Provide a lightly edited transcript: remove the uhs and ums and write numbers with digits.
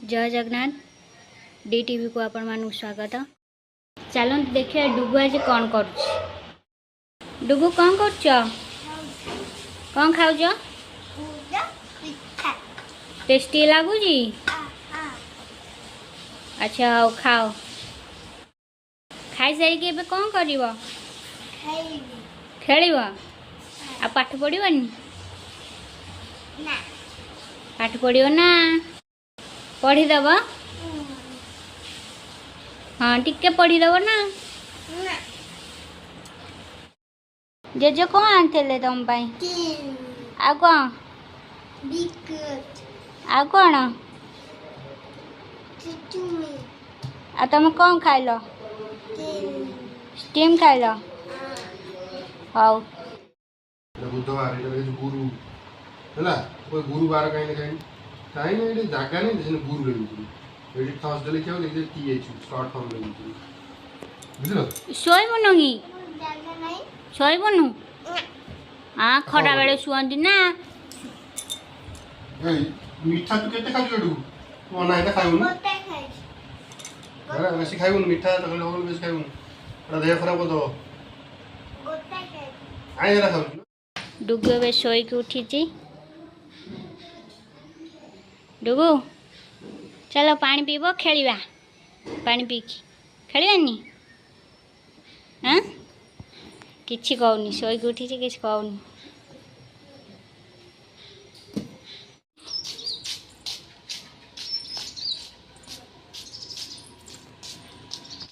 जय Jagannath D TV को आपण मानक स्वागत। चलते देखिए डुगु आज कौन कर डुगु कौन कर कौन खाऊ टेस्टी लगुच। अच्छा आओ खाओ खाई सारिक कौन कर खेल आ पाठ पढ़नी पाठ पढ़ो ना पढ़ीदेव। हाँ टिके पढ़ीदेव ना। जेजे कौन आनते तुम आ कौन आ कौन आ तुम कौन खाइल स्टीम खाइल। हाउ बुधवार गुरु है गुरुवार कहीं कहीं ना ये जगह नहीं गुरु लगे ये थर्सडे लिखा लिखते टीएच शॉर्ट फॉर्म लगे बुझलो शोइबनु ही शोइबनु हाँ खरा बेले शुअंती ना। ए मीठा तू केते खाइ लडू मना है खाइबू गोटे खाइ अरे बेसी खाइबू मीठा तो खाली होगल बेसी खाइबू अरे देह खराब कर दो गोटे खाइ आइ जरा खाऊ। डुगु बे सोई के उठी डुगु चलो पानी पीब खेलिबा पानी पी खेलिबानी हाँ किछि कहूनी सोई के उठी किछि कहूनी।